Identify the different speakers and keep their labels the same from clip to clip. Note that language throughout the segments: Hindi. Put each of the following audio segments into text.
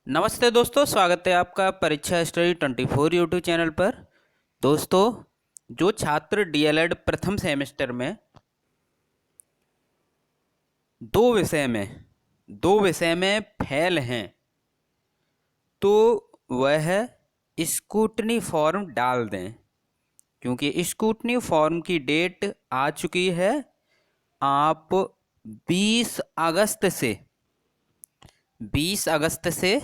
Speaker 1: नमस्ते दोस्तों, स्वागत है आपका परीक्षा स्टडी 24 यूट्यूब चैनल पर। दोस्तों, जो छात्र डीएलएड प्रथम सेमेस्टर में दो विषय में फेल हैं तो वह स्कूटनी फॉर्म डाल दें, क्योंकि स्कूटनी फॉर्म की डेट आ चुकी है। आप 20 अगस्त से 20 अगस्त से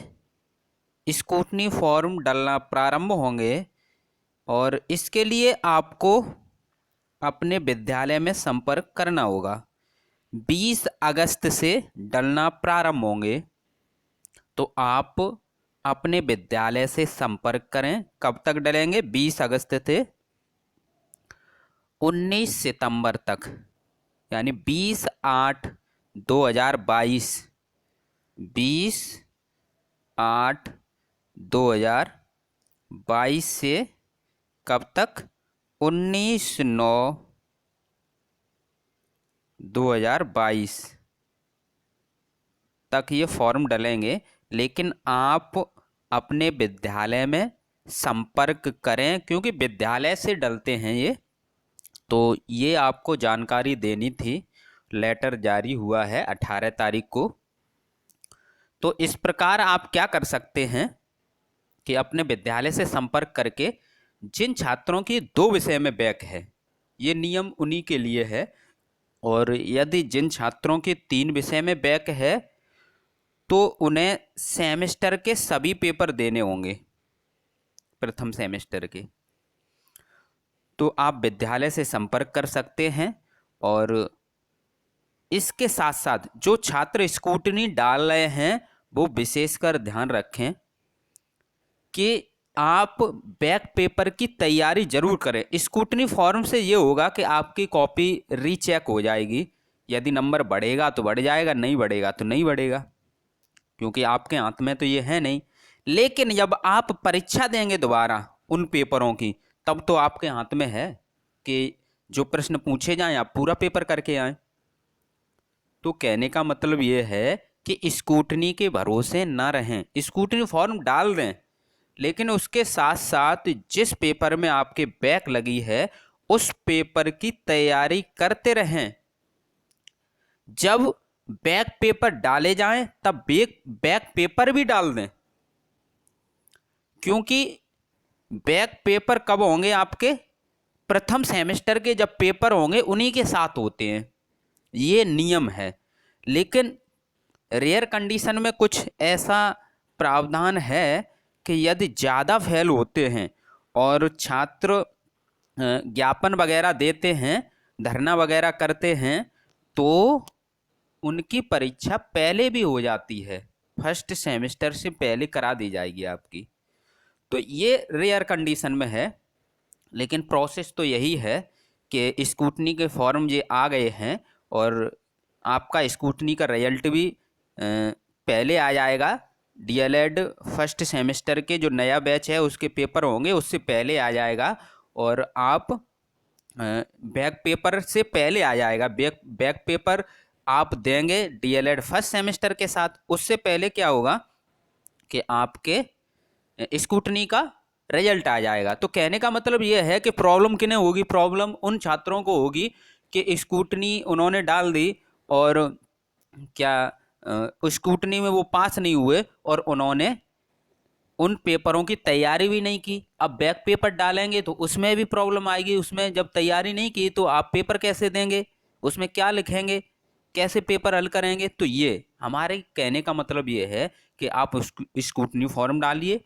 Speaker 1: स्कूटनी फॉर्म डालना प्रारंभ होंगे और इसके लिए आपको अपने विद्यालय में संपर्क करना होगा। 20 अगस्त से डलना प्रारंभ होंगे तो आप अपने विद्यालय से संपर्क करें। कब तक डलेंगे? 20 अगस्त से 19 सितंबर तक, यानी 20/8/2022 20/8/2022 से कब तक? 19/9/2022 तक ये फॉर्म डलेंगे। लेकिन आप अपने विद्यालय में संपर्क करें, क्योंकि विद्यालय से डलते हैं ये। तो ये आपको जानकारी देनी थी। लेटर जारी हुआ है 18 तारीख को। तो इस प्रकार आप क्या कर सकते हैं कि अपने विद्यालय से संपर्क करके जिन छात्रों की 2 विषय में बैक है, ये नियम उन्हीं के लिए है। और यदि जिन छात्रों की 3 विषय में बैक है तो उन्हें सेमेस्टर के सभी पेपर देने होंगे, प्रथम सेमेस्टर के। तो आप विद्यालय से संपर्क कर सकते हैं। और इसके साथ साथ जो छात्र स्कूटनी डाल रहे हैं वो विशेषकर ध्यान रखें कि आप बैक पेपर की तैयारी जरूर करें। स्कूटनी फॉर्म से ये होगा कि आपकी कॉपी रीचेक हो जाएगी। यदि नंबर बढ़ेगा तो बढ़ जाएगा, नहीं बढ़ेगा तो नहीं बढ़ेगा, क्योंकि आपके हाथ में तो ये है नहीं। लेकिन जब आप परीक्षा देंगे दोबारा उन पेपरों की, तब तो आपके हाथ में है कि जो प्रश्न पूछे जाएं आप पूरा पेपर करके आएं। तो कहने का मतलब ये है कि स्कूटनी के भरोसे ना रहें। स्कूटनी फॉर्म डाल दें, लेकिन उसके साथ साथ जिस पेपर में आपके बैक लगी है उस पेपर की तैयारी करते रहें। जब बैक पेपर डाले जाएं तब बैक पेपर भी डाल दें, क्योंकि बैक पेपर कब होंगे? आपके प्रथम सेमेस्टर के जब पेपर होंगे उन्हीं के साथ होते हैं, ये नियम है। लेकिन रेयर कंडीशन में कुछ ऐसा प्रावधान है कि यदि ज़्यादा फेल होते हैं और छात्र ज्ञापन वगैरह देते हैं, धरना वगैरह करते हैं, तो उनकी परीक्षा पहले भी हो जाती है, फर्स्ट सेमेस्टर से पहले करा दी जाएगी आपकी। तो ये रेयर कंडीशन में है, लेकिन प्रोसेस तो यही है कि स्कूटनी के फॉर्म ये आ गए हैं और आपका स्कूटनी का रिजल्ट भी पहले आ जाएगा। डीएलएड फर्स्ट सेमेस्टर के जो नया बैच है उसके पेपर होंगे, उससे पहले आ जाएगा। और आप बैक पेपर से पहले आ जाएगा। बैक पेपर आप देंगे डीएलएड फर्स्ट सेमेस्टर के साथ, उससे पहले क्या होगा कि आपके स्कूटनी का रिजल्ट आ जाएगा। तो कहने का मतलब ये है कि प्रॉब्लम किन्हें होगी? प्रॉब्लम उन छात्रों को होगी कि स्कूटनी उन्होंने डाल दी और क्या स्कूटनी में वो पास नहीं हुए और उन्होंने उन पेपरों की तैयारी भी नहीं की। अब बैक पेपर डालेंगे तो उसमें भी प्रॉब्लम आएगी। उसमें जब तैयारी नहीं की तो आप पेपर कैसे देंगे? उसमें क्या लिखेंगे? कैसे पेपर हल करेंगे? तो ये हमारे कहने का मतलब ये है कि आप स्कूटनी फॉर्म डालिए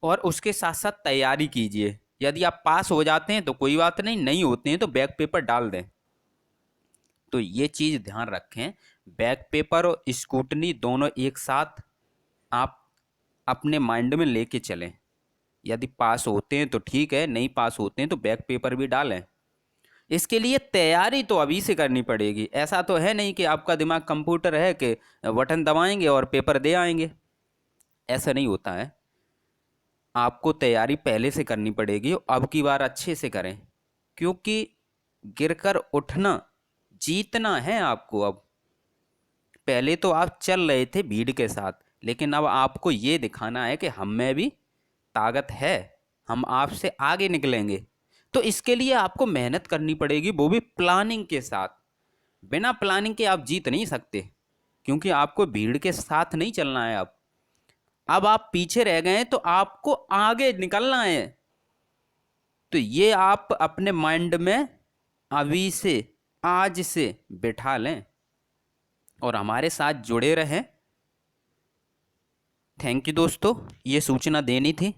Speaker 1: और उसके साथ साथ तैयारी कीजिए। यदि आप पास हो जाते हैं तो कोई बात नहीं, नहीं होते हैं तो बैक पेपर डाल दें। तो ये चीज़ ध्यान रखें, बैक पेपर और स्कूटनी दोनों एक साथ आप अपने माइंड में लेके चलें। यदि पास होते हैं तो ठीक है, नहीं पास होते हैं तो बैक पेपर भी डालें। इसके लिए तैयारी तो अभी से करनी पड़ेगी। ऐसा तो है नहीं कि आपका दिमाग कंप्यूटर है कि बटन दबाएंगे और पेपर दे आएंगे। ऐसा नहीं होता है। आपको तैयारी पहले से करनी पड़ेगी। अब की बार अच्छे से करें, क्योंकि गिरकर उठना जीतना है आपको। अब पहले तो आप चल रहे थे भीड़ के साथ, लेकिन अब आपको ये दिखाना है कि हम में भी ताकत है, हम आपसे आगे निकलेंगे। तो इसके लिए आपको मेहनत करनी पड़ेगी, वो भी प्लानिंग के साथ। बिना प्लानिंग के आप जीत नहीं सकते, क्योंकि आपको भीड़ के साथ नहीं चलना है। अब आप पीछे रह गए हैं तो आपको आगे निकलना है। तो ये आप अपने माइंड में अभी से, आज से बिठा लें और हमारे साथ जुड़े रहें। थैंक यू दोस्तों, ये सूचना देनी थी।